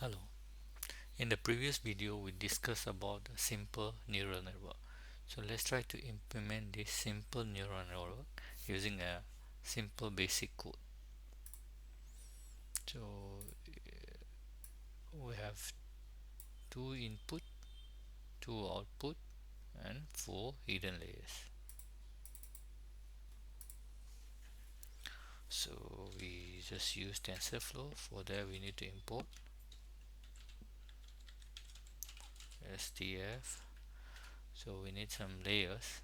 Hello. In the previous video we discussed about a simple neural network. So let's try to implement this simple neural network using a simple basic code. So we have two input, two output and four hidden layers. So we just use TensorFlow. For that we need to import STF. So we need some layers.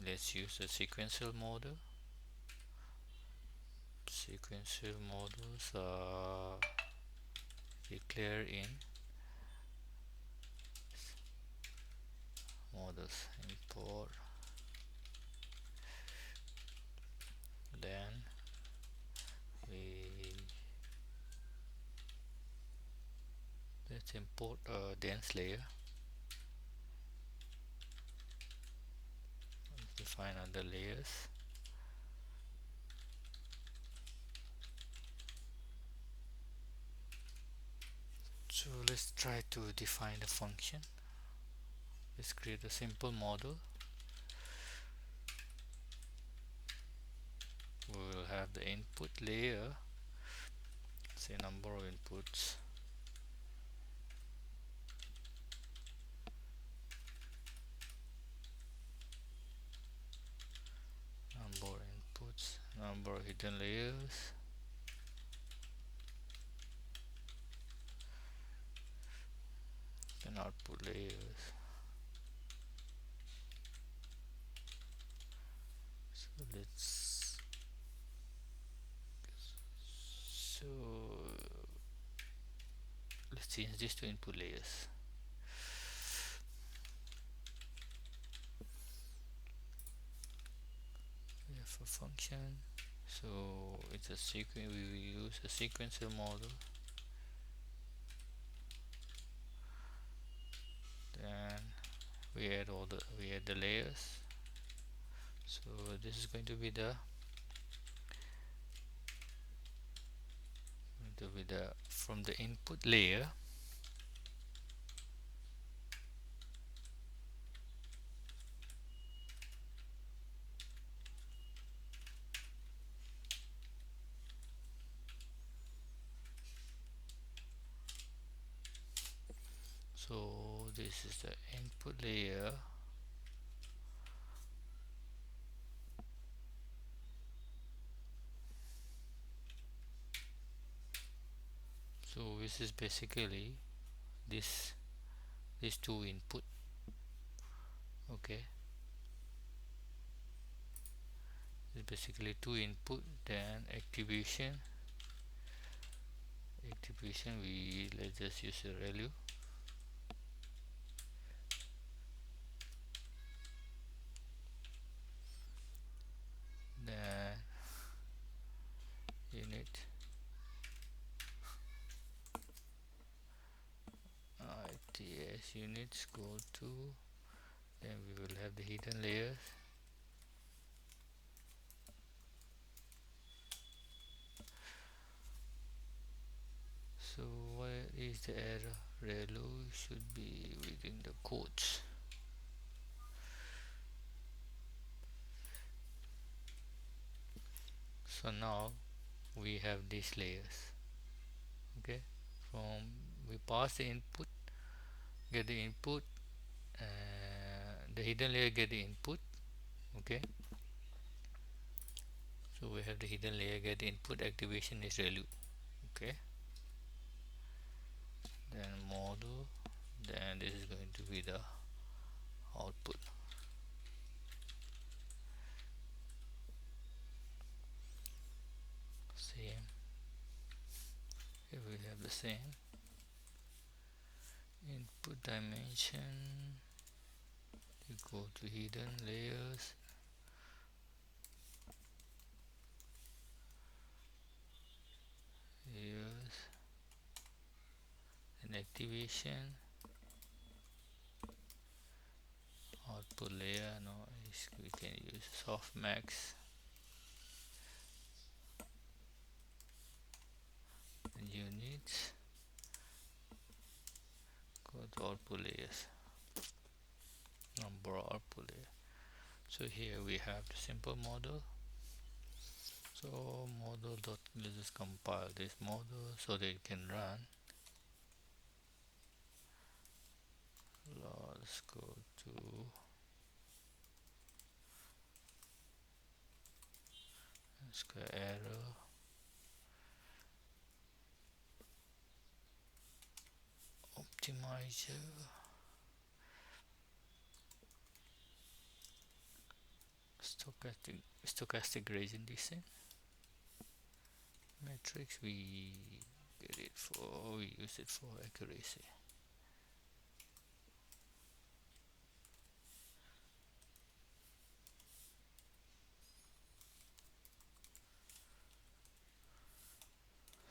Let's use the sequential model. Sequential models are declared in models import, then we let's import a dense layer, define other layers. So let's try to define the function. Let's create a simple model. We will have the input layer, say number of inputs, number of inputs, number of hidden layers, and output layers. So so let's change this to input layers. We have a function, so it's a sequence. We will use a sequential model, then we add the layers. So this is going to be the from the input layer. So this is the input layer. So this is basically this these two input. Okay, it's basically two input, then activation we let's just use a value, then unit its units go to, then we will have the hidden layers. So where is the error? Relu should be within the quotes. So now we have these layers. Okay, from we pass the input, get the input, the hidden layer get the input. Okay, so we have the hidden layer get the input, activation is ReLU. Okay, then model, then this is going to be the output. Same, here we have the same input dimension. You go to hidden layers, layers, and activation, output layer. No, we can use softmax, image, go to output layers, number of output layer. So here we have the simple model. So model dot, let's just compile this model so that it can run. Let's go to square error, optimizer, stochastic gradient descent, matrix. We use it for accuracy.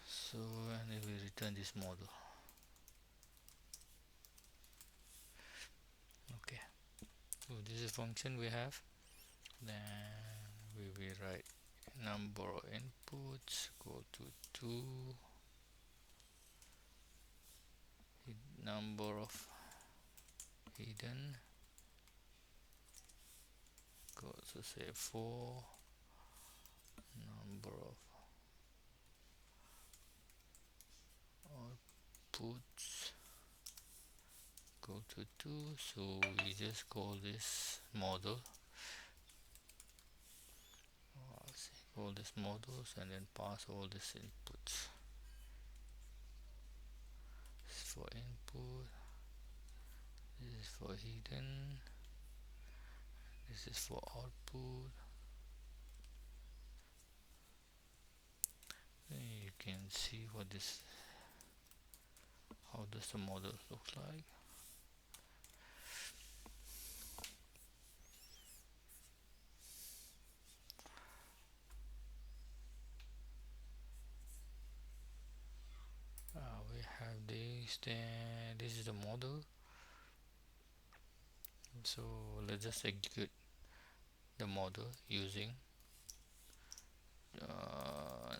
So and it will return this model. Okay, so this is function we have. Then we will write number of inputs, go to 2, number of hidden, go to say 4, number of outputs, go to 2. So we just call this model, call this models, and then pass all these inputs. This is for input, this is for hidden, this is for output. Then you can see what this, how does the model look like. We have this, then this is the model. So let's just execute the model using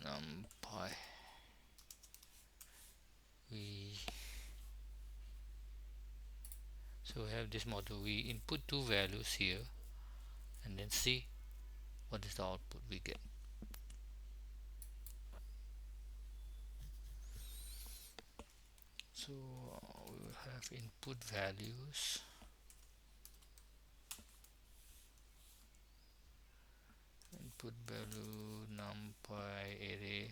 numpy. So we have this model, we input two values here and then see what is the output we get. So we will have input values, input value numpy array,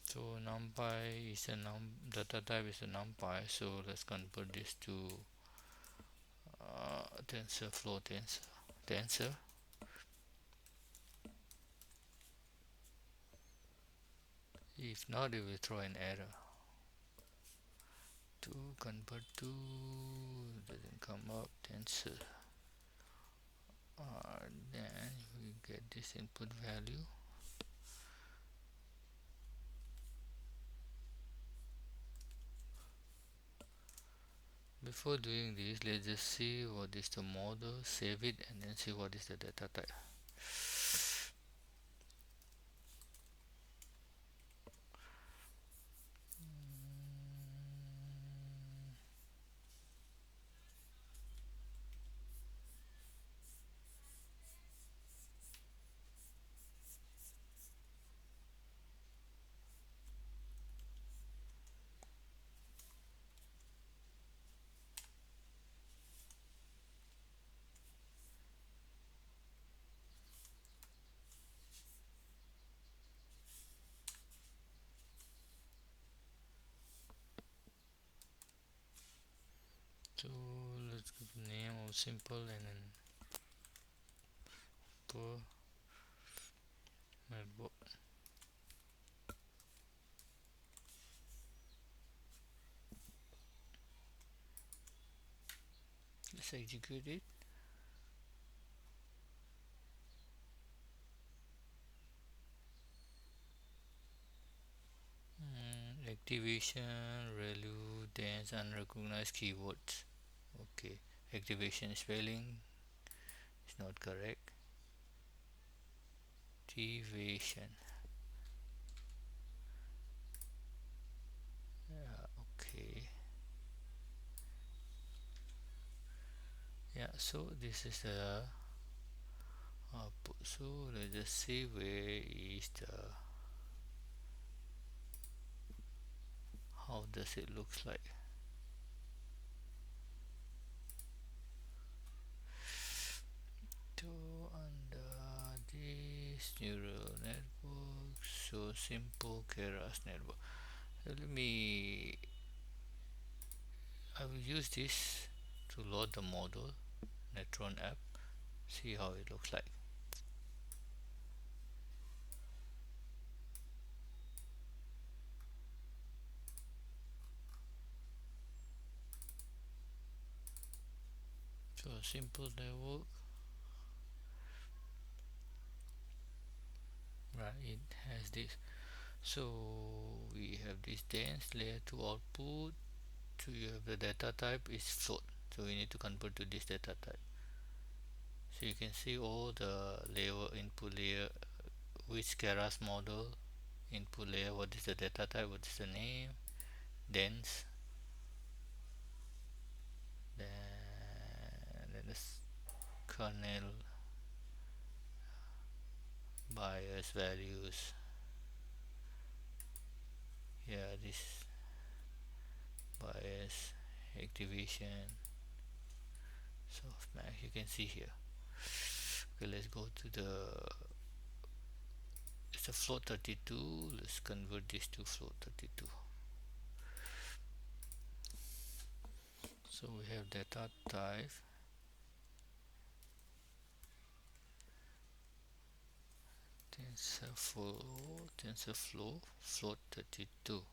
so numpy is a data type is a numpy, so let's convert this to TensorFlow tensor. If not, it will throw an error. To convert to, doesn't come up, tensor. Then we get this input value. Before doing this, let's just see what is the model, save it, and then see what is the data type. So let's give the name of simple and then per netbook. Let's execute it. activation value dense unrecognized keywords. Okay, activation spelling is not correct. Activation, yeah, okay, yeah. So this is the output. So let's just see where is the, how does it looks like. So under this neural network, so simple Keras network. So let me, I will use this to load the model Netron app, see how it looks like. So simple network, right? It has this. So we have this dense layer 2 output. So you have the data type is float. So we need to convert to this data type. So you can see all the layer input layer, which Keras model input layer, what is the data type, what is the name, dense, then this kernel bias values. Yeah, this bias activation softmax, you can see here. Okay, let's go to the, it's a float 32. Let's convert this to float 32. So we have data type TensorFlow float 32.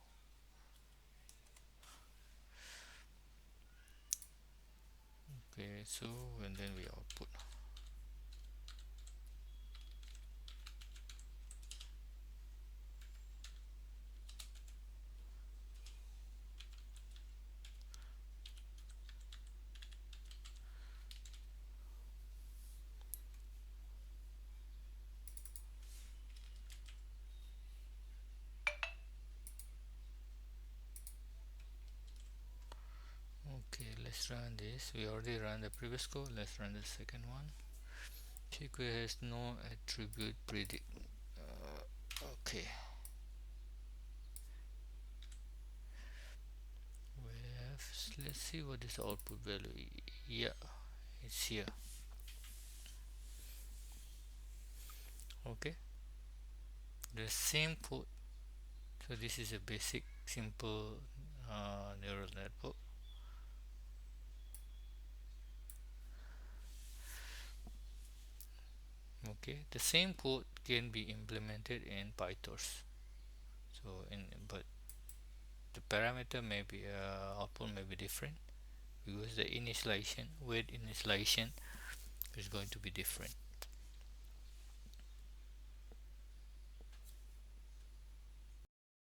Okay, so and then we output. Okay, let's run this. We already ran the previous code. Let's run the second one. jQuery has no attribute predict. Okay, we have, let's see what is the output value. Yeah, it's here. Okay, the same code. So this is a basic simple neural network. Okay, the same code can be implemented in PyTorch. So but the parameter may be output may be different because the initialization, weight initialization is going to be different.